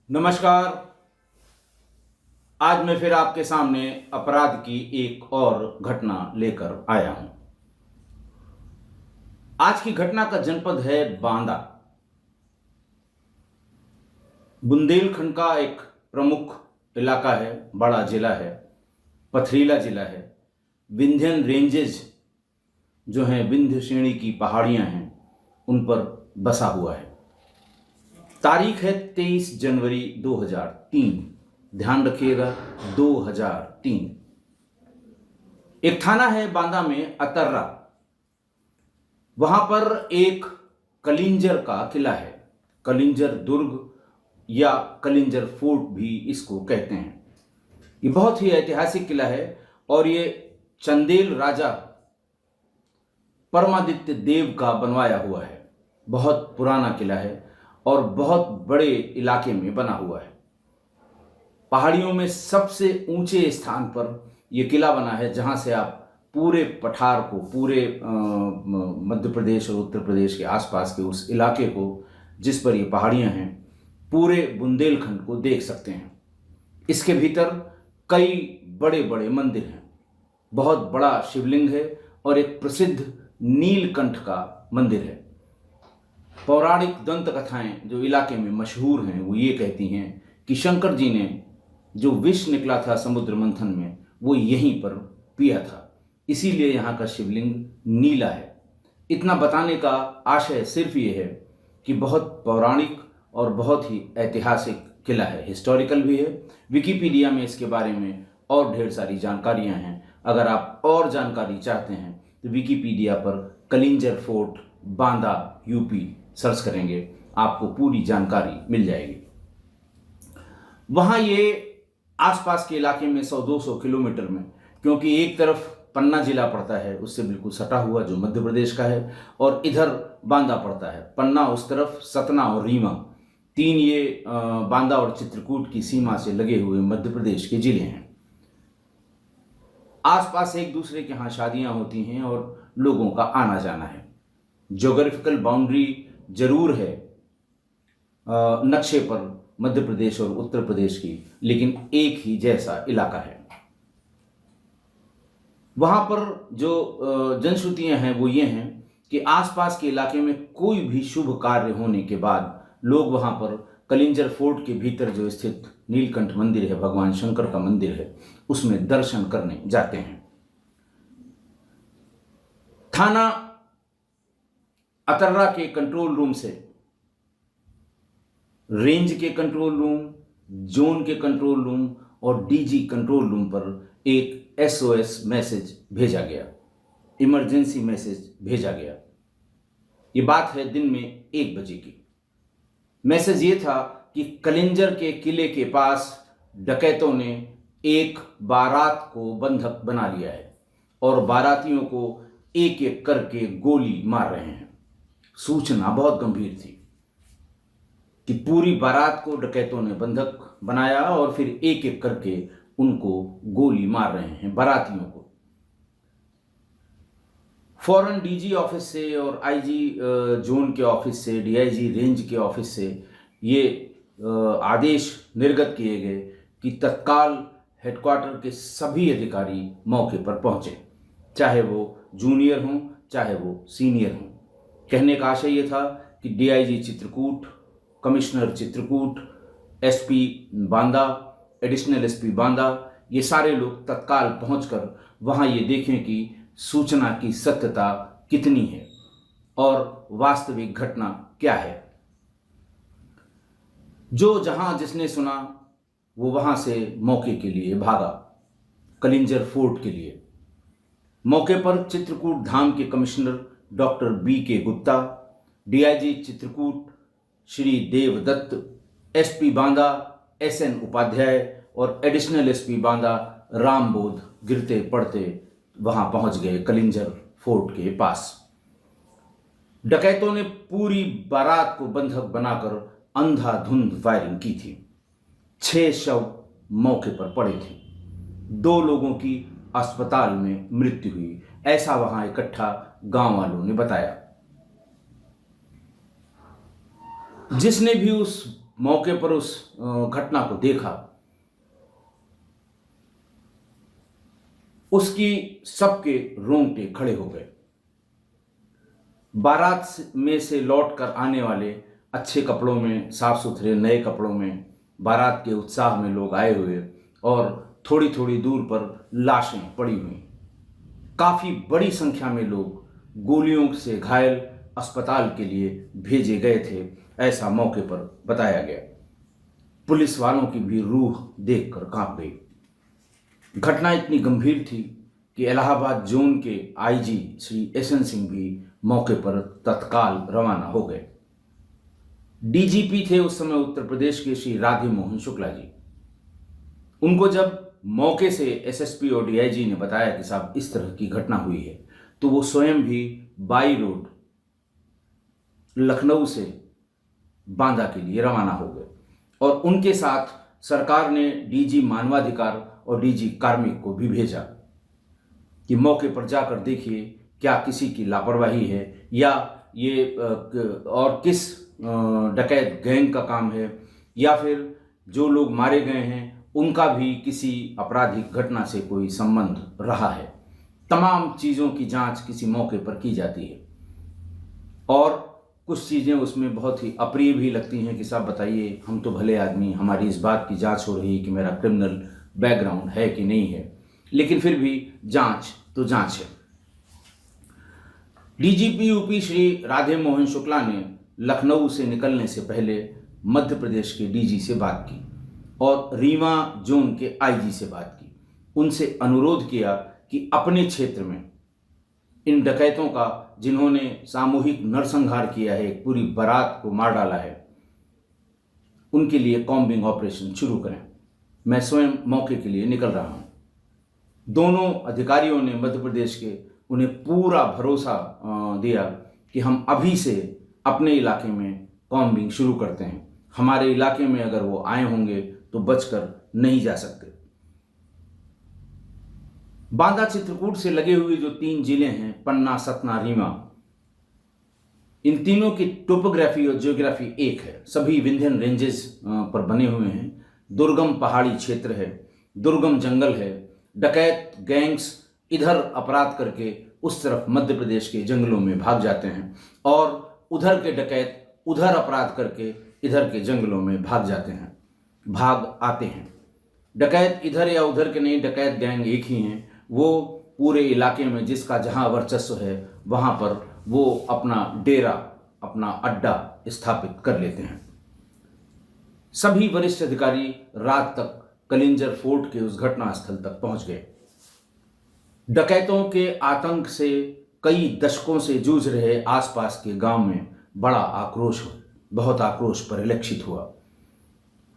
नमस्कार। आज मैं फिर आपके सामने अपराध की एक और घटना लेकर आया हूं। आज की घटना का जनपद है बांदा। बुंदेलखंड का एक प्रमुख इलाका है, बड़ा जिला है, पथरीला जिला है। विंध्यन रेंजेज जो हैं, विंध्य श्रेणी की पहाड़ियां हैं, उन पर बसा हुआ है। तारीख है 23 जनवरी 2003। ध्यान रखिएगा, 2003। एक थाना है बांदा में, अतर्रा। वहां पर एक कलिंजर का किला है। कलिंजर दुर्ग या कलिंजर फोर्ट भी इसको कहते हैं। ये बहुत ही ऐतिहासिक किला है और ये चंदेल राजा परमादित्य देव का बनवाया हुआ है। बहुत पुराना किला है और बहुत बड़े इलाके में बना हुआ है। पहाड़ियों में सबसे ऊंचे स्थान पर यह किला बना है, जहां से आप पूरे पठार को, पूरे मध्य प्रदेश और उत्तर प्रदेश के आसपास के उस इलाके को, जिस पर ये पहाड़ियां हैं, पूरे बुंदेलखंड को देख सकते हैं। इसके भीतर कई बड़े बड़े मंदिर हैं। बहुत बड़ा शिवलिंग है और एक प्रसिद्ध नीलकंठ का मंदिर है। पौराणिक दंत कथाएं जो इलाके में मशहूर हैं, वो ये कहती हैं कि शंकर जी ने जो विष निकला था समुद्र मंथन में, वो यहीं पर पिया था। इसीलिए यहाँ का शिवलिंग नीला है। इतना बताने का आशय सिर्फ ये है कि बहुत पौराणिक और बहुत ही ऐतिहासिक किला है, हिस्टोरिकल भी है। विकिपीडिया में इसके बारे में और ढेर सारी जानकारियाँ हैं। अगर आप और जानकारी चाहते हैं तो विकिपीडिया पर Kalinjar fort Banda UP search करेंगे, आपको पूरी जानकारी मिल जाएगी। वहाँ ये आसपास के इलाके में 100-200 किलोमीटर में, क्योंकि एक तरफ पन्ना जिला पड़ता है, उससे बिल्कुल सटा हुआ, जो मध्य प्रदेश का है, और इधर बांदा पड़ता है। पन्ना उस तरफ, सतना और रीवा, तीन ये बांदा और चित्रकूट की सीमा से लगे हुए मध्य प्रदेश के जिले हैं। आसपास एक दूसरे के यहाँ शादियाँ होती हैं और लोगों का आना जाना है। ज्योग्राफिकल बाउंड्री जरूर है नक्शे पर मध्य प्रदेश और उत्तर प्रदेश की, लेकिन एक ही जैसा इलाका है। वहां पर जो जनश्रुतियां हैं वो ये हैं कि आसपास के इलाके में कोई भी शुभ कार्य होने के बाद लोग वहां पर कलिंजर फोर्ट के भीतर जो स्थित नीलकंठ मंदिर है, भगवान शंकर का मंदिर है, उसमें दर्शन करने जाते हैं। थाना अतर्रा के कंट्रोल रूम से रेंज के कंट्रोल रूम, जोन के कंट्रोल रूम और डीजी कंट्रोल रूम पर एक एसओएस मैसेज भेजा गया, इमरजेंसी मैसेज भेजा गया। ये बात है दिन में 1 बजे की। मैसेज ये था कि कलिंजर के किले के पास डकैतों ने एक बारात को बंधक बना लिया है और बारातियों को एक एक करके गोली मार रहे हैं। सूचना बहुत गंभीर थी कि पूरी बारात को डकैतों ने बंधक बनाया और फिर एक एक करके उनको गोली मार रहे हैं, बारातियों को। फौरन डीजी ऑफिस से और आईजी जोन के ऑफिस से, डीआईजी रेंज के ऑफिस से ये आदेश निर्गत किए गए कि तत्काल हेडक्वार्टर के सभी अधिकारी मौके पर पहुंचे, चाहे वो जूनियर हों चाहे वो सीनियर हों। कहने का आशय ये था कि DIG Chitrakoot, commissioner Chitrakoot, SP Banda, additional SP Banda, ये सारे लोग तत्काल पहुंचकर वहां ये देखें कि सूचना की सत्यता कितनी है और वास्तविक घटना क्या है। जो जहां जिसने सुना वो वहां से मौके के लिए भागा, कलिंजर फोर्ट के लिए। मौके पर चित्रकूट धाम के commissioner doctor BK. Gupta, DIG Chitrakoot Shri Devdutt, SP Banda SN Upadhyay और एडिशनल एसपी बांदा रामबोध गिरते पड़ते वहां पहुंच गए कलिंजर फोर्ट के पास। डकैतों ने पूरी बारात को बंधक बनाकर अंधाधुंध फायरिंग की थी। 6 शव मौके पर पड़े थे। 2 लोगों की अस्पताल में मृत्यु हुई, ऐसा वहां इकट्ठा गांव वालों ने बताया। जिसने भी उस मौके पर उस घटना को देखा, उसकी सबके रोंगटे खड़े हो गए। बारात में से लौटकर आने वाले अच्छे कपड़ों में, साफ सुथरे नए कपड़ों में, बारात के उत्साह में लोग आए हुए और थोड़ी थोड़ी दूर पर लाशें पड़ी हुई। काफी बड़ी संख्या में लोग गोलियों से घायल अस्पताल के लिए भेजे गए थे, ऐसा मौके पर बताया गया। पुलिस वालों की भी रूह देखकर कांप गई। घटना इतनी गंभीर थी कि इलाहाबाद जोन के आईजी श्री एसएन सिंह भी मौके पर तत्काल रवाना हो गए। डीजीपी थे उस समय उत्तर प्रदेश के श्री राधे मोहन शुक्ला जी। उनको जब मौके से एसएसपी और डीआईजी ने बताया कि साहब इस तरह की घटना हुई है, तो वो स्वयं भी बाई रोड लखनऊ से बांदा के लिए रवाना हो गए और उनके साथ सरकार ने डीजी मानवाधिकार और डीजी कार्मिक को भी भेजा कि मौके पर जाकर देखिए क्या किसी की लापरवाही है या ये और किस डकैत गैंग का काम है या फिर जो लोग मारे गए हैं उनका भी किसी आपराधिक घटना से कोई संबंध रहा है। तमाम चीज़ों की जांच किसी मौके पर की जाती है और कुछ चीज़ें उसमें बहुत ही अप्रिय भी लगती हैं कि साहब बताइए, हम तो भले आदमी, हमारी इस बात की जांच हो रही है कि मेरा क्रिमिनल बैकग्राउंड है कि नहीं है, लेकिन फिर भी जांच तो जांच है। डीजीपी यूपी श्री राधे मोहन शुक्ला ने लखनऊ से निकलने से पहले मध्य प्रदेश के डीजी से बात की और रीवा जोन के आईजी से बात की। उनसे अनुरोध किया कि अपने क्षेत्र में इन डकैतों का, जिन्होंने सामूहिक नरसंहार किया है, एक पूरी बारात को मार डाला है, उनके लिए कॉम्बिंग ऑपरेशन शुरू करें। मैं स्वयं मौके के लिए निकल रहा हूं। दोनों अधिकारियों ने मध्य प्रदेश के उन्हें पूरा भरोसा दिया कि हम अभी से अपने इलाके में कॉम्बिंग शुरू करते हैं। हमारे इलाके में अगर वो आए होंगे तो बचकर नहीं जा सकते। बांदा चित्रकूट से लगे हुए जो 3 जिले हैं, पन्ना, सतना, रीवा, इन तीनों की टोपोग्राफी और जियोग्राफी एक है। सभी विंध्यन रेंजेस पर बने हुए हैं। दुर्गम पहाड़ी क्षेत्र है, दुर्गम जंगल है। डकैत गैंग्स इधर अपराध करके उस तरफ मध्य प्रदेश के जंगलों में भाग जाते हैं और उधर के डकैत उधर अपराध करके इधर के जंगलों में भाग आते हैं। डकैत इधर या उधर के नहीं, डकैत गैंग एक ही हैं। वो पूरे इलाके में जिसका जहां वर्चस्व है वहां पर वो अपना डेरा, अपना अड्डा स्थापित कर लेते हैं। सभी वरिष्ठ अधिकारी रात तक कलिंजर फोर्ट के उस घटनास्थल तक पहुंच गए। डकैतों के आतंक से कई दशकों से जूझ रहे आसपास के गांव में बहुत आक्रोश परिलक्षित हुआ।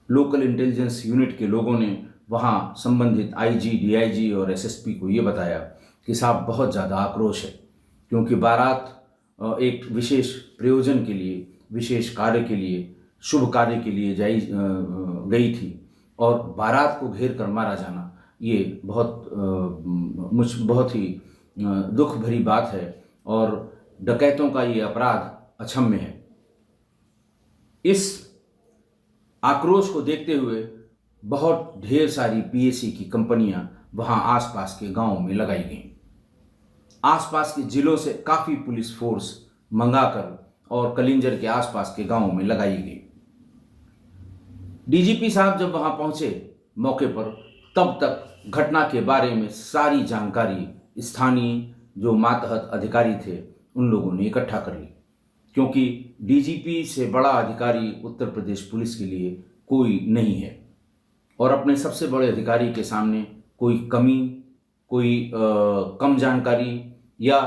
लोकल इंटेलिजेंस यूनिट के लोगों ने वहां संबंधित आईजी, डीआईजी और एसएसपी को ये बताया कि साहब बहुत ज़्यादा आक्रोश है, क्योंकि बारात एक विशेष प्रयोजन के लिए, विशेष कार्य के लिए, शुभ कार्य के लिए गई थी और बारात को घेर कर मारा जाना ये बहुत ही दुख भरी बात है और डकैतों का ये अपराध अक्षम्य है। इस आक्रोश को देखते हुए बहुत ढेर सारी पीएसी की कंपनियां वहां आसपास के गांवों में लगाई गईं। आसपास के जिलों से काफ़ी पुलिस फोर्स मंगाकर और कलिंजर के आसपास के गांवों में लगाई गई। डीजीपी साहब जब वहां पहुंचे मौके पर, तब तक घटना के बारे में सारी जानकारी स्थानीय जो मातहत अधिकारी थे उन लोगों ने इकट्ठा कर ली, क्योंकि डीजीपी से बड़ा अधिकारी उत्तर प्रदेश पुलिस के लिए कोई नहीं है और अपने सबसे बड़े अधिकारी के सामने कोई कमी, कोई कम जानकारी या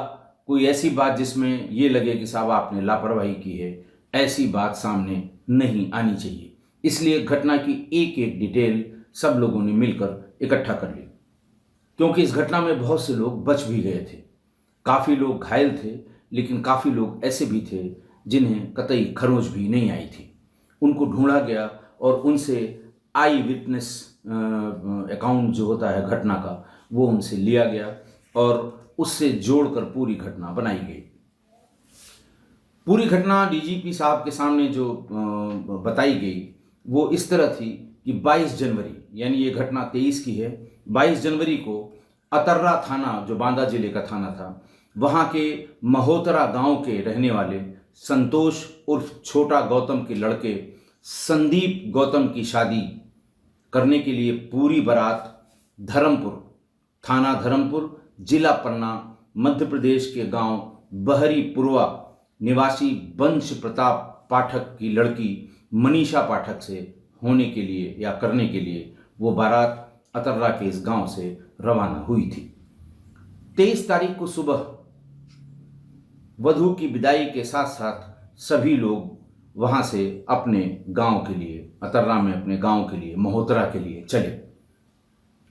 कोई ऐसी बात जिसमें ये लगे कि साहब आपने लापरवाही की है, ऐसी बात सामने नहीं आनी चाहिए। इसलिए घटना की एक एक डिटेल सब लोगों ने मिलकर इकट्ठा कर ली, क्योंकि इस घटना में बहुत से लोग बच भी गए थे। काफ़ी लोग घायल थे, लेकिन काफ़ी लोग ऐसे भी थे जिन्हें कतई खरोंच भी नहीं आई थी। उनको ढूंढा गया और उनसे आई विटनेस अकाउंट जो होता है घटना का, वो उनसे लिया गया और उससे जोड़कर पूरी घटना बनाई गई। पूरी घटना डीजीपी साहब के सामने जो बताई गई, वो इस तरह थी कि 22 जनवरी, यानी ये घटना 23 की है, 22 जनवरी को अतर्रा थाना, जो बांदा जिले का थाना था, वहाँ के महोतरा गांव के रहने वाले संतोष उर्फ छोटा गौतम के लड़के संदीप गौतम की शादी करने के लिए पूरी बारात धर्मपुर, थाना धर्मपुर, जिला पन्ना, मध्य प्रदेश के गांव बहरी पुरवा निवासी वंश प्रताप पाठक की लड़की मनीषा पाठक से होने के लिए या करने के लिए वो बारात अतर्रा के इस गांव से रवाना हुई थी। 23 तारीख को सुबह वधू की विदाई के साथ साथ सभी लोग वहां से अपने गांव के लिए, अतर्रा में अपने गांव के लिए, महोतरा के लिए चले।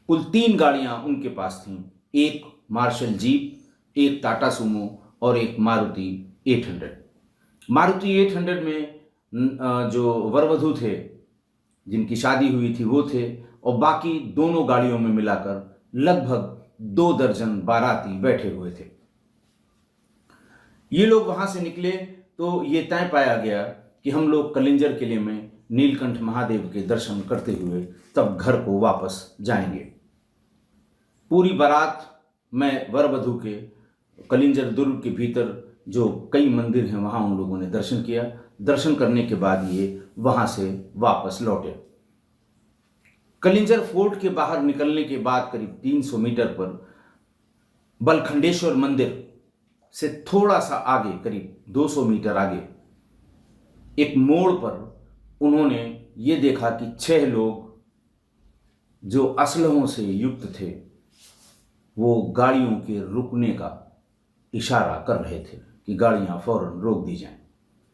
कुल 3 गाड़ियां उनके पास थीं, एक मार्शल जीप, एक टाटा सुमो और एक मारुति 800। मारुति 800 में जो वर वधू थे, जिनकी शादी हुई थी, वो थे, और बाकी दोनों गाड़ियों में मिलाकर लगभग 2 दर्जन बाराती बैठे हुए थे। ये लोग वहां से निकले तो ये तय पाया गया कि हम लोग कलिंजर किले में नीलकंठ महादेव के दर्शन करते हुए तब घर को वापस जाएंगे। पूरी बारात में वर वधू के कलिंजर दुर्ग के भीतर जो कई मंदिर हैं वहां उन लोगों ने दर्शन किया। दर्शन करने के बाद ये वहां से वापस लौटे। कलिंजर फोर्ट के बाहर निकलने के बाद करीब 300 मीटर पर बलखंडेश्वर मंदिर से थोड़ा सा आगे, करीब 200 मीटर आगे, एक मोड़ पर उन्होंने ये देखा कि 6 लोग जो असलहों से युक्त थे वो गाड़ियों के रुकने का इशारा कर रहे थे कि गाड़ियां फौरन रोक दी जाएं।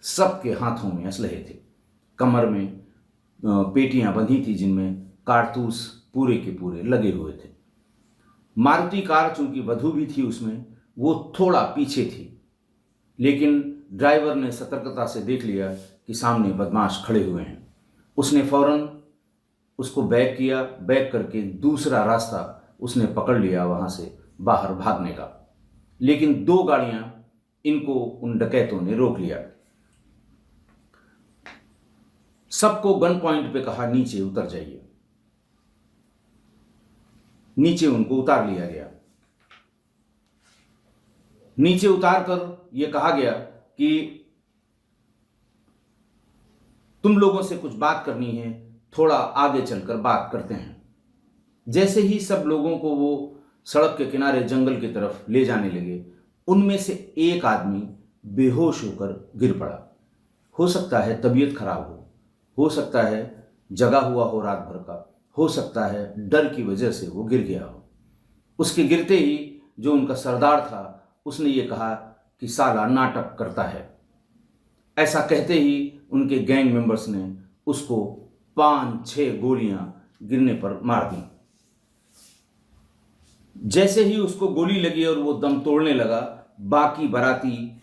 सबके हाथों में असलहे थे, कमर में पेटियां बंधी थी जिनमें कारतूस पूरे के पूरे लगे हुए थे। मारुति कार, चूंकि वधू भी थी उसमें, वो थोड़ा पीछे थी, लेकिन ड्राइवर ने सतर्कता से देख लिया कि सामने बदमाश खड़े हुए हैं। उसने फौरन उसको बैक किया, बैक करके दूसरा रास्ता उसने पकड़ लिया वहां से बाहर भागने का। लेकिन 2 गाड़ियां इनको उन डकैतों ने रोक लिया। सबको गन पॉइंट पे कहा नीचे उतर जाइए। नीचे उनको उतार लिया गया। नीचे उतार कर यह कहा गया कि तुम लोगों से कुछ बात करनी है, थोड़ा आगे चलकर बात करते हैं। जैसे ही सब लोगों को वो सड़क के किनारे जंगल की तरफ ले जाने लगे, उनमें से एक आदमी बेहोश होकर गिर पड़ा। हो सकता है तबीयत खराब हो सकता है जगा हुआ हो रात भर का, हो सकता है डर की वजह से वो गिर गया हो। उसके गिरते ही जो उनका सरदार था उसने ये कहा कि साला नाटक करता है। ऐसा कहते ही उनके गैंग मेंबर्स ने उसको 5-6 गोलियां गिरने पर मार दी। जैसे ही उसको गोली लगी और वो दम तोड़ने लगा, बाकी बाराती,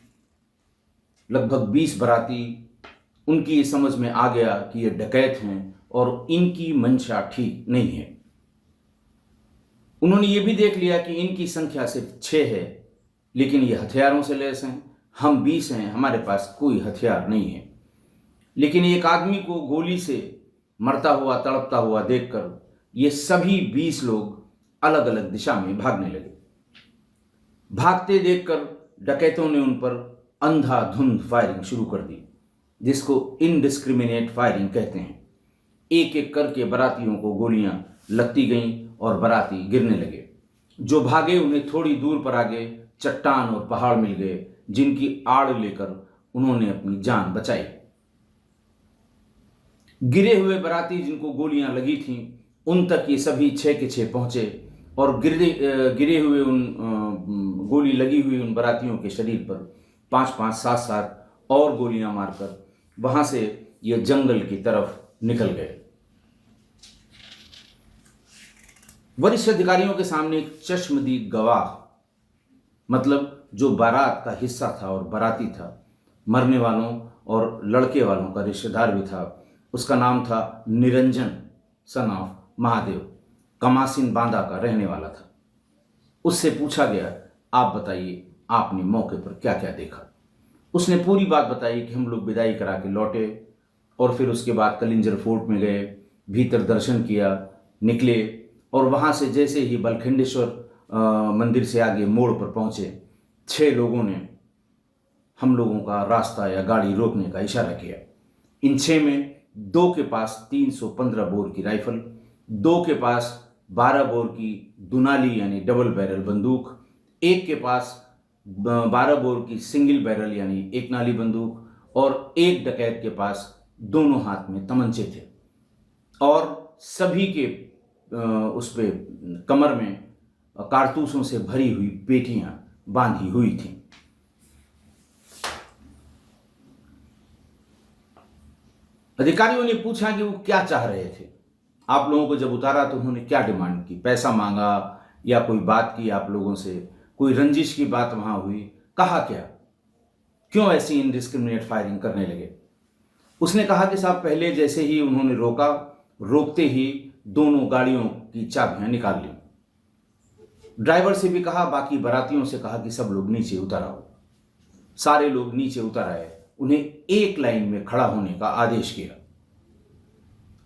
लगभग 20 बाराती, उनकी ये समझ में आ गया कि ये डकैत हैं और इनकी मंशा ठीक नहीं है। उन्होंने ये भी देख लिया कि इनकी संख्या सिर्फ 6 है, लेकिन ये हथियारों से लैस हैं। हम 20 हैं, हमारे पास कोई हथियार नहीं है। लेकिन एक आदमी को गोली से मरता हुआ, तड़पता हुआ देखकर ये सभी 20 लोग अलग अलग दिशा में भागने लगे। भागते देखकर डकैतों ने उन पर अंधाधुंध फायरिंग शुरू कर दी, जिसको इनडिस्क्रिमिनेट फायरिंग कहते हैं। एक एक करके बारातियों को गोलियां लगती गईं और बाराती गिरने लगे। जो भागे उन्हें थोड़ी दूर पर आगे चट्टान और पहाड़ मिल गए, जिनकी आड़ लेकर उन्होंने अपनी जान बचाई। गिरे हुए बाराती जिनको गोलियां लगी थीं, उन तक ये सभी 6 के 6 पहुंचे और गिरे हुए उन गोली लगी हुई उन बारातियों के शरीर पर 5-5, 7-7 और गोलियां मारकर वहां से ये जंगल की तरफ निकल गए। वरिष्ठ अधिकारियों के सामने एक चश्मदीद गवाह, मतलब जो बारात का हिस्सा था और बाराती था, मरने वालों और लड़के वालों का रिश्तेदार भी था, उसका नाम था निरंजन सन ऑफ महादेव, कमासिन बांदा का रहने वाला था। उससे पूछा गया, आप बताइए आपने मौके पर क्या क्या देखा। उसने पूरी बात बताई कि हम लोग विदाई करा के लौटे और फिर उसके बाद कलिंजर फोर्ट में गए, भीतर दर्शन किया, निकले और वहाँ से जैसे ही बलखंडेश्वर मंदिर से आगे मोड़ पर पहुँचे, 6 लोगों ने हम लोगों का रास्ता या गाड़ी रोकने का इशारा किया। इन 6 में 2 के पास 315 बोर की राइफल, 2 के पास 12 बोर की दुनाली यानी डबल बैरल बंदूक, 1 के पास 12 बोर की सिंगल बैरल यानी एक नाली बंदूक और 1 डकैत के पास दोनों हाथ में तमंचे थे और सभी के उस पे कमर में कारतूसों से भरी हुई पेटियां बांधी हुई थीं। अधिकारियों ने पूछा कि वो क्या चाह रहे थे। आप लोगों को जब उतारा तो उन्होंने क्या डिमांड की, पैसा मांगा या कोई बात की आप लोगों से, कोई रंजिश की बात वहां हुई, कहा क्या, क्यों ऐसी इनडिस्क्रिमिनेट फायरिंग करने लगे? उसने कहा कि साहब पहले जैसे ही उन्होंने रोका, रोकते ही दोनों गाड़ियों की चाबियां निकाल ली। ड्राइवर से भी कहा, बाकी बारातियों से कहा कि सब लोग नीचे उतर आओ। सारे लोग नीचे उतर आए, उन्हें एक लाइन में खड़ा होने का आदेश किया।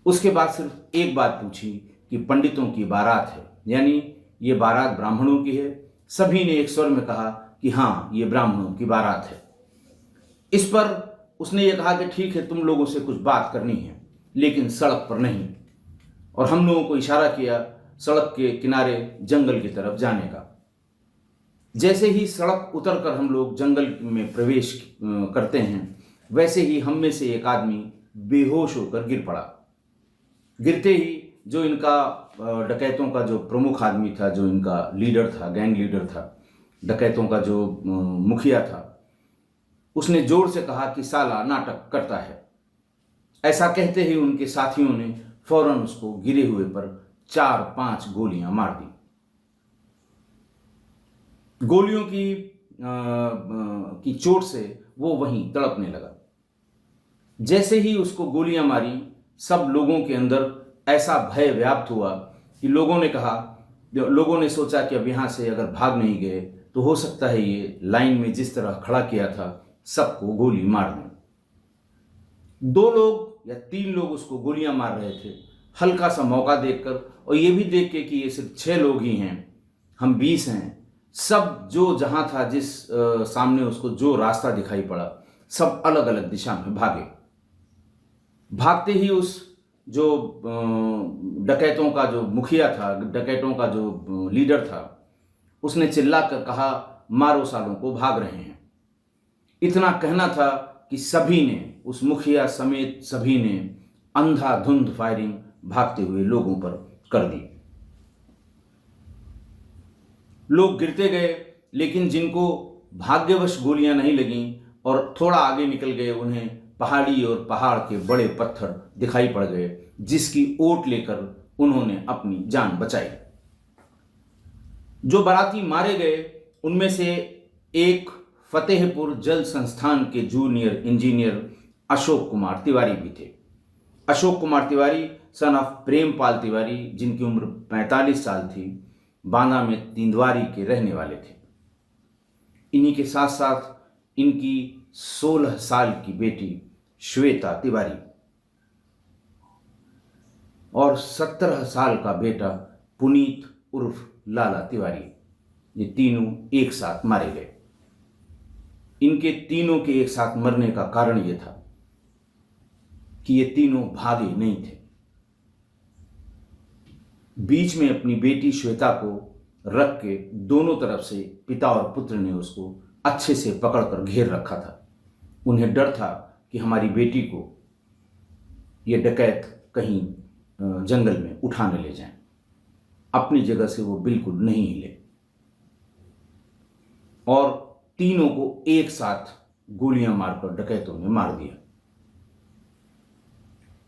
उसके बाद सिर्फ एक बात पूछी कि पंडितों की बारात है, यानी ये बारात ब्राह्मणों की है। सभी ने एक स्वर में कहा कि हाँ, ये ब्राह्मणों की बारात है। इस पर उसने ये कहा कि ठीक है, तुम लोगों से कुछ बात करनी है, लेकिन सड़क पर नहीं। और हम लोगों को इशारा किया सड़क के किनारे जंगल की तरफ जाने का। जैसे ही सड़क उतरकर हम लोग जंगल में प्रवेश करते हैं, वैसे ही हम में से एक आदमी बेहोश होकर गिर पड़ा। गिरते ही जो इनका डकैतों का जो प्रमुख आदमी था, जो इनका लीडर था, गैंग लीडर था, डकैतों का जो मुखिया था, उसने जोर से कहा कि साला नाटक करता है। ऐसा कहते ही उनके साथियों ने फौरन उसको गिरे हुए पर 4-5 गोलियां मार दी। गोलियों की चोट से वो वहीं तड़पने लगा। जैसे ही उसको गोलियां मारी, सब लोगों के अंदर ऐसा भय व्याप्त हुआ कि लोगों ने सोचा कि अब यहां से अगर भाग नहीं गए तो हो सकता है ये लाइन में जिस तरह खड़ा किया था सबको गोली मार दें। 2 लोग या 3 लोग उसको गोलियां मार रहे थे। हल्का सा मौका देखकर और ये भी देख के कि ये सिर्फ 6 लोग ही हैं, हम 20 हैं, सब जो जहां था, जिस सामने उसको जो रास्ता दिखाई पड़ा, सब अलग अलग दिशा में भागे। भागते ही उस जो डकैतों का जो मुखिया था, डकैतों का जो लीडर था, उसने चिल्लाकर कहा, मारो सालों को, भाग रहे हैं। इतना कहना था कि सभी ने, उस मुखिया समेत सभी ने अंधाधुंध फायरिंग भागते हुए लोगों पर कर दी। लोग गिरते गए, लेकिन जिनको भाग्यवश गोलियां नहीं लगीं और थोड़ा आगे निकल गए, उन्हें पहाड़ी और पहाड़ के बड़े पत्थर दिखाई पड़ गए, जिसकी ओट लेकर उन्होंने अपनी जान बचाई। जो बाराती मारे गए उनमें से एक फतेहपुर जल संस्थान के जूनियर इंजीनियर अशोक कुमार तिवारी भी थे। अशोक कुमार तिवारी सन ऑफ प्रेमपाल तिवारी, जिनकी उम्र 45 साल थी, बांदा में तिंदवारी के रहने वाले थे। इन्हीं के साथ साथ इनकी 16 साल की बेटी श्वेता तिवारी और 17 साल का बेटा पुनीत उर्फ लाला तिवारी, ये तीनों एक साथ मारे गए। इनके तीनों के एक साथ मरने का कारण यह था कि ये तीनों भागे नहीं थे। बीच में अपनी बेटी श्वेता को रख के दोनों तरफ से पिता और पुत्र ने उसको अच्छे से पकड़कर घेर रखा था। उन्हें डर था कि हमारी बेटी को ये डकैत कहीं जंगल में उठाने ले जाएं। अपनी जगह से वो बिल्कुल नहीं हिले और तीनों को एक साथ गोलियां मारकर डकैतों ने मार दिया।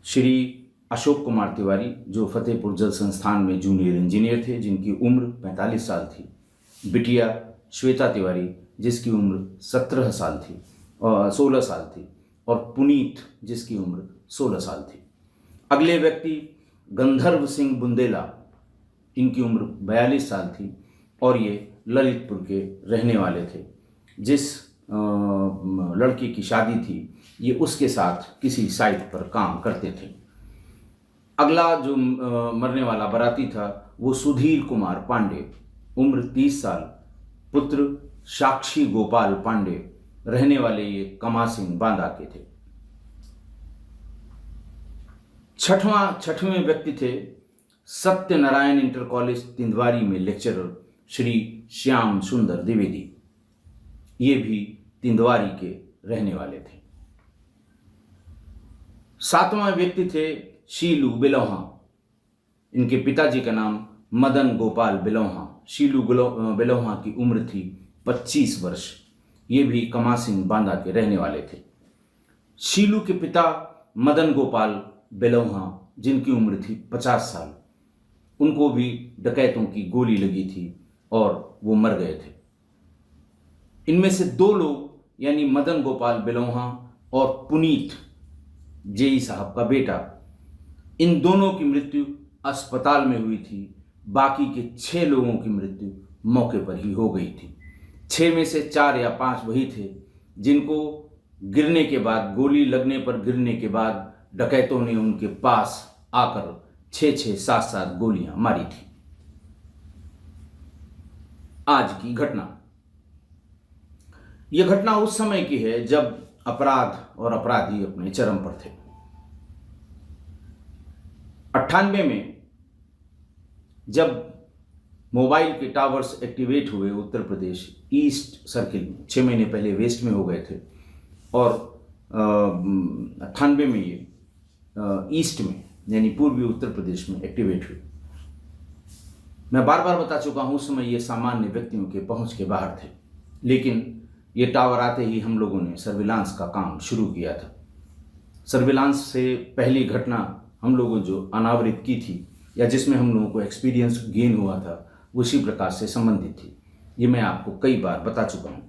श्री अशोक कुमार तिवारी, जो फतेहपुर जल संस्थान में जूनियर इंजीनियर थे, जिनकी उम्र 45 साल थी, बिटिया श्वेता तिवारी, जिसकी उम्र 16 साल थी, और पुनीत, जिसकी उम्र 16 साल थी। अगले व्यक्ति गंधर्व सिंह बुंदेला, इनकी उम्र 42 साल थी और ये ललितपुर के रहने वाले थे। जिस लड़की की शादी थी ये उसके साथ किसी साइट पर काम करते थे। अगला जो मरने वाला बाराती था वो सुधीर कुमार पांडे, उम्र 30 साल, पुत्र साक्षी गोपाल पांडे, रहने वाले ये कमासिन बांदा के थे। छठवें व्यक्ति थे सत्यनारायण इंटर कॉलेज तिंदवारी में लेक्चरर श्री श्याम सुंदर द्विवेदी। ये भी तिंदवारी के रहने वाले थे। सातवां व्यक्ति थे शीलू बिलोहा। इनके पिताजी का नाम मदन गोपाल बिलोहा। शीलू बिलोहा की उम्र थी 25 वर्ष। ये भी कमासिन बांदा के रहने वाले थे। शीलू के पिता मदन गोपाल बिलोहा, जिनकी उम्र थी 50 साल, उनको भी डकैतों की गोली लगी थी और वो मर गए थे। इनमें से 2 लोग यानी मदन गोपाल बिलोहा और पुनीत जेई साहब का बेटा, इन दोनों की मृत्यु अस्पताल में हुई थी। बाकी के 6 लोगों की मृत्यु मौके पर ही हो गई थी। 6 में से 4 या 5 वही थे जिनको गिरने के बाद, गोली लगने पर गिरने के बाद डकैतों ने उनके पास आकर 6-6, 7-7 गोलियां मारी थी। आज की घटना, यह घटना उस समय की है जब अपराध और अपराधी अपने चरम पर थे। 98 में जब मोबाइल के टावर्स एक्टिवेट हुए उत्तर प्रदेश ईस्ट सर्किल में, 6 महीने पहले वेस्ट में हो गए थे और 98 में ये ईस्ट में यानी पूर्वी उत्तर प्रदेश में एक्टिवेट हुए। मैं बार बार बता चुका हूं, उस समय ये सामान्य व्यक्तियों के पहुंच के बाहर थे, लेकिन ये टावर आते ही हम लोगों ने सर्विलांस का काम शुरू किया था। सर्विलांस से पहली घटना हम लोगों जो अनावरित की थी या जिसमें हम लोगों को एक्सपीरियंस गेन हुआ था, उसी प्रकार से संबंधित थी। ये मैं आपको कई बार बता चुका हूं।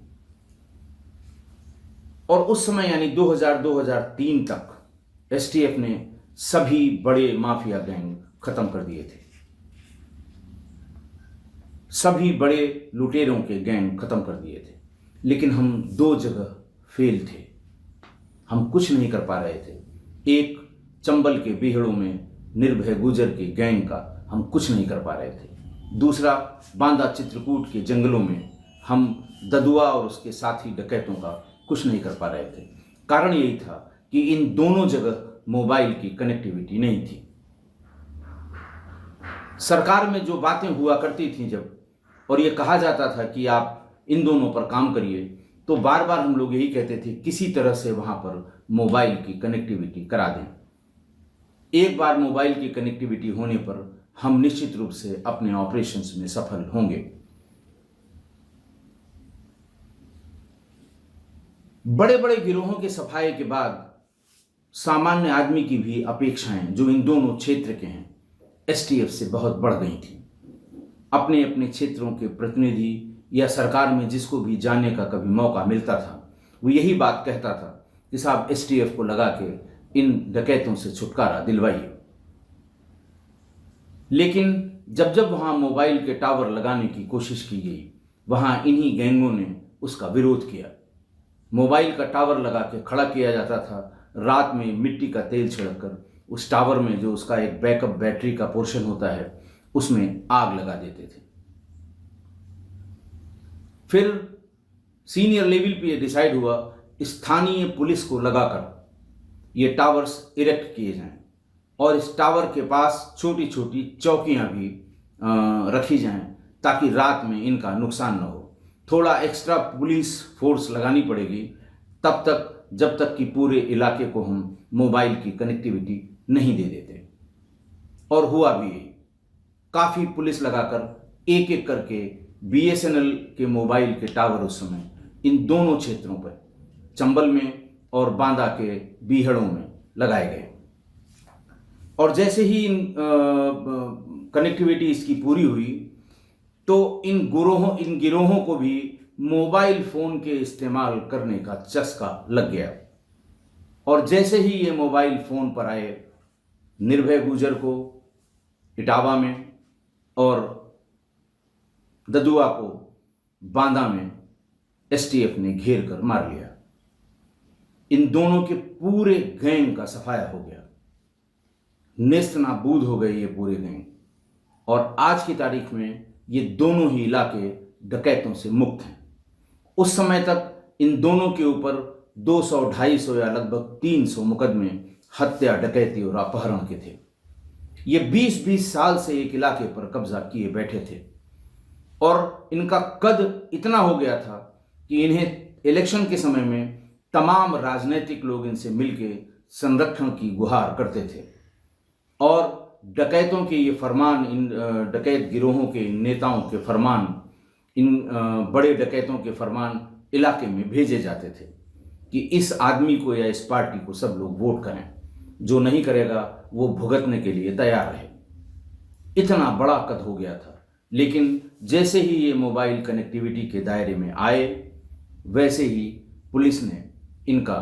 और उस समय यानी 2000-2003 तक एसटीएफ ने सभी बड़े माफिया गैंग खत्म कर दिए थे। सभी बड़े लुटेरों के गैंग खत्म कर दिए थे, लेकिन हम 2 जगह फेल थे। हम कुछ नहीं कर पा रहे थे। एक, चंबल के बीहड़ों में निर्भय गुजर के गैंग का हम कुछ नहीं कर पा रहे थे। दूसरा, बांदा चित्रकूट के जंगलों में हम ददुआ और उसके साथी डकैतों का कुछ नहीं कर पा रहे थे। कारण यही था कि इन दोनों जगह मोबाइल की कनेक्टिविटी नहीं थी। सरकार में जो बातें हुआ करती थी जब, और ये कहा जाता था कि आप इन दोनों पर काम करिए, तो बार बार हम लोग यही कहते थे किसी तरह से वहां पर मोबाइल की कनेक्टिविटी करा दें। एक बार मोबाइल की कनेक्टिविटी होने पर हम निश्चित रूप से अपने ऑपरेशंस में सफल होंगे। बड़े बड़े गिरोहों के सफाए के बाद सामान्य आदमी की भी अपेक्षाएं जो इन दोनों क्षेत्र के हैं एसटीएफ से बहुत बढ़ गई थी। अपने अपने क्षेत्रों के प्रतिनिधि या सरकार में जिसको भी जाने का कभी मौका मिलता था, वो यही बात कहता था कि साहब एसटीएफ को लगा के इन डकैतों से छुटकारा दिलवाइए। लेकिन जब जब वहां मोबाइल के टावर लगाने की कोशिश की गई, वहां इन्हीं गैंगों ने उसका विरोध किया। मोबाइल का टावर लगा के खड़ा किया जाता था, रात में मिट्टी का तेल छिड़ककर उस टावर में जो उसका एक बैकअप बैटरी का पोर्शन होता है उसमें आग लगा देते थे। फिर सीनियर लेवल पे ये डिसाइड हुआ स्थानीय पुलिस को लगाकर ये टावर्स इरेक्ट किए जाएं और इस टावर के पास छोटी छोटी चौकियां भी रखी जाएं ताकि रात में इनका नुकसान न हो। थोड़ा एक्स्ट्रा पुलिस फोर्स लगानी पड़ेगी तब तक जब तक कि पूरे इलाके को हम मोबाइल की कनेक्टिविटी नहीं दे देते। और हुआ भी यही, काफ़ी पुलिस लगाकर एक एक करके बीएसएनएल के मोबाइल के टावर उस समय इन दोनों क्षेत्रों पर, चंबल में और बांदा के बीहड़ों में लगाए गए। और जैसे ही इन कनेक्टिविटी इसकी पूरी हुई तो इन गिरोहों को भी मोबाइल फोन के इस्तेमाल करने का चस्का लग गया। और जैसे ही ये मोबाइल फोन पर आए, निर्भय गुजर को इटावा में और ददुआ को बांदा में एसटीएफ ने घेर कर मार लिया। इन दोनों के पूरे गैंग का सफाया हो गया, नेस्त नाबूद हो गए ये पूरे गैंग। और आज की तारीख में ये दोनों ही इलाके डकैतों से मुक्त हैं। उस समय तक इन दोनों के ऊपर 200, 250 या लगभग 300 मुकदमे हत्या, डकैती और अपहरण के थे। ये 20-20 साल से एक इलाके पर कब्जा किए बैठे थे और इनका कद इतना हो गया था कि इन्हें इलेक्शन के समय में तमाम राजनीतिक लोग इनसे मिलकर संरक्षण की गुहार करते थे। और डकैतों के ये फरमान, इन डकैत गिरोहों के नेताओं के फरमान, इन बड़े डकैतों के फरमान इलाके में भेजे जाते थे कि इस आदमी को या इस पार्टी को सब लोग वोट करें, जो नहीं करेगा वो भुगतने के लिए तैयार रहे। इतना बड़ा कद हो गया था। लेकिन जैसे ही ये मोबाइल कनेक्टिविटी के दायरे में आए, वैसे ही पुलिस ने इनका,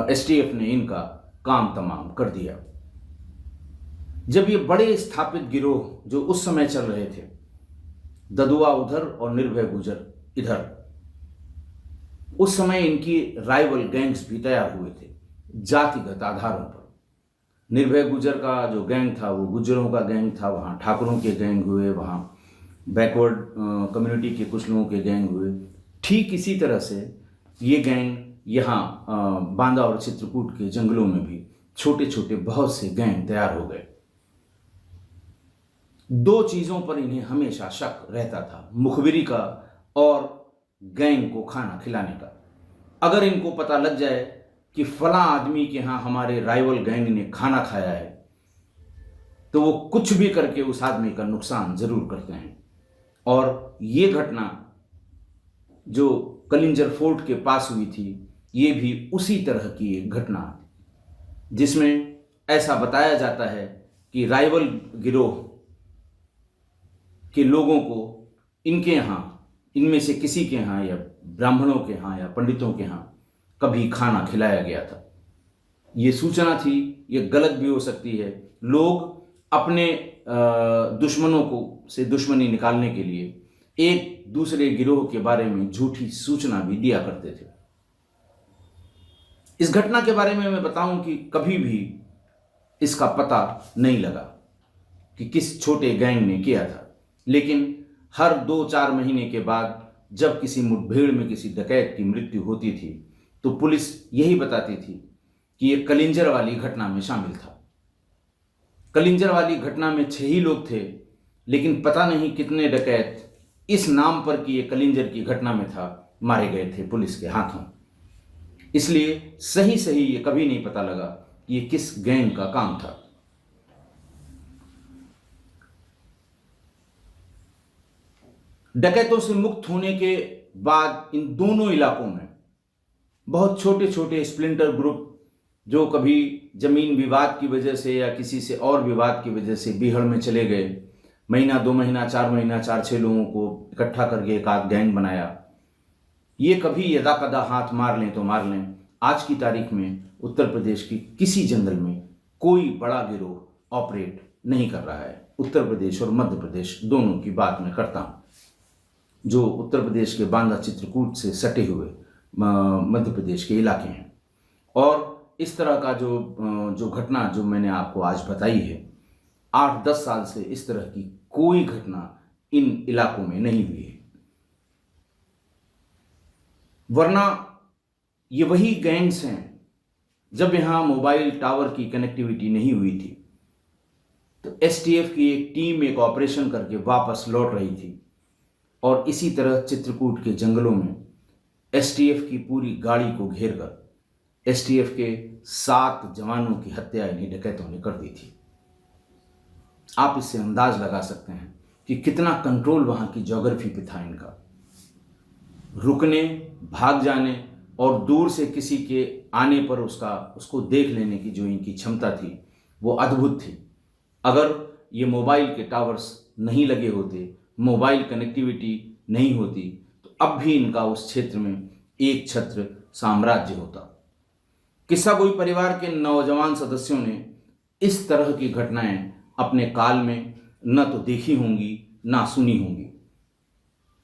एसटीएफ ने इनका काम तमाम कर दिया। जब ये बड़े स्थापित गिरोह जो उस समय चल रहे थे, ददुआ उधर और निर्भय गुजर इधर, उस समय इनकी राइवल गैंग्स भी तैयार हुए थे जातिगत आधारों पर। निर्भय गुजर का जो गैंग था वो गुजरों का गैंग था, वहाँ ठाकुरों के गैंग हुए, वहाँ बैकवर्ड कम्युनिटी के कुछ लोगों के गैंग हुए। ठीक इसी तरह से ये गैंग यहाँ बांदा और चित्रकूट के जंगलों में भी छोटे छोटे बहुत से गैंग तैयार हो गए। दो चीज़ों पर इन्हें हमेशा शक रहता था, मुखबिरी का और गैंग को खाना खिलाने का। अगर इनको पता लग जाए कि फला आदमी के यहाँ हमारे राइवल गैंग ने खाना खाया है, तो वो कुछ भी करके उस आदमी का नुकसान जरूर करते हैं। और ये घटना जो कलिंजर फोर्ट के पास हुई थी, ये भी उसी तरह की एक घटना, जिसमें ऐसा बताया जाता है कि राइवल गिरोह के लोगों को इनके यहाँ, इनमें से किसी के यहाँ या ब्राह्मणों के यहाँ या पंडितों के यहाँ कभी खाना खिलाया गया था। ये सूचना थी, ये गलत भी हो सकती है। लोग अपने दुश्मनों को से दुश्मनी निकालने के लिए एक दूसरे गिरोह के बारे में झूठी सूचना भी दिया करते थे। इस घटना के बारे में मैं बताऊं कि कभी भी इसका पता नहीं लगा कि किस छोटे गैंग ने किया था। लेकिन हर 2-4 महीने के बाद जब किसी मुठभेड़ में किसी डकैत की मृत्यु होती थी, तो पुलिस यही बताती थी कि ये कलिंजर वाली घटना में शामिल था। कलिंजर वाली घटना में 6 ही लोग थे, लेकिन पता नहीं कितने डकैत इस नाम पर कि ये कलिंजर की घटना में था, मारे गए थे पुलिस के हाथों। इसलिए सही सही ये कभी नहीं पता लगा कि ये किस गैंग का काम था। डकैतों से मुक्त होने के बाद इन दोनों इलाकों में बहुत छोटे छोटे स्प्लिंटर ग्रुप, जो कभी जमीन विवाद की वजह से या किसी से और विवाद की वजह से बीहड़ में चले गए, महीना 2 महीना 4 महीना 4-6 लोगों को इकट्ठा करके एक आध गैंग बनाया, ये कभी यदा कदा हाथ मार लें तो मार लें। आज की तारीख में उत्तर प्रदेश की किसी जंगल में कोई बड़ा गिरोह ऑपरेट नहीं कर रहा है। उत्तर प्रदेश और मध्य प्रदेश दोनों की बात मैं करता हूँ, जो उत्तर प्रदेश के बांदा चित्रकूट से सटे हुए मध्य प्रदेश के इलाके हैं। और इस तरह का जो घटना जो मैंने आपको आज बताई है, 8-10 साल से इस तरह की कोई घटना इन इलाकों में नहीं हुई है। वरना ये वही गैंग्स हैं, जब यहाँ मोबाइल टावर की कनेक्टिविटी नहीं हुई थी तो एसटीएफ की एक टीम एक ऑपरेशन करके वापस लौट रही थी, और इसी तरह चित्रकूट के जंगलों में एसटीएफ की पूरी गाड़ी को घेरकर एसटीएफ के 7 जवानों की हत्या इन्हीं डकैतों ने कर दी थी। आप इससे अंदाज लगा सकते हैं कि कितना कंट्रोल वहां की ज्योग्राफी पे था इनका। रुकने, भाग जाने और दूर से किसी के आने पर उसको देख लेने की जो इनकी क्षमता थी, वो अद्भुत थी। अगर ये मोबाइल के टावर्स नहीं लगे होते, मोबाइल कनेक्टिविटी नहीं होती, तो अब भी इनका उस क्षेत्र में एक छत्र साम्राज्य होता। किस्सा कोई परिवार के नौजवान सदस्यों ने इस तरह की घटनाएं अपने काल में न तो देखी होंगी ना सुनी होंगी।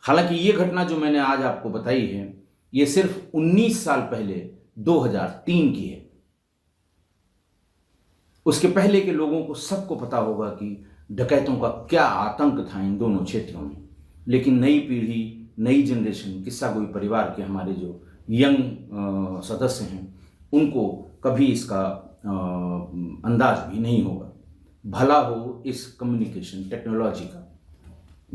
हालांकि ये घटना जो मैंने आज आपको बताई है, ये सिर्फ 19 साल पहले 2003 की है। उसके पहले के लोगों को सबको पता होगा कि डकैतों का क्या आतंक था इन दोनों क्षेत्रों में। लेकिन नई पीढ़ी, नई जनरेशन, किस्सा कोई परिवार के हमारे जो यंग सदस्य हैं, उनको कभी इसका अंदाज भी नहीं होगा। भला हो इस कम्युनिकेशन टेक्नोलॉजी का,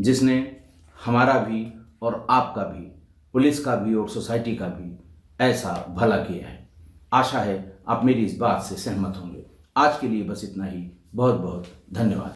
जिसने हमारा भी और आपका भी, पुलिस का भी और सोसाइटी का भी ऐसा भला किया है। आशा है आप मेरी इस बात से सहमत होंगे। आज के लिए बस इतना ही। बहुत बहुत धन्यवाद।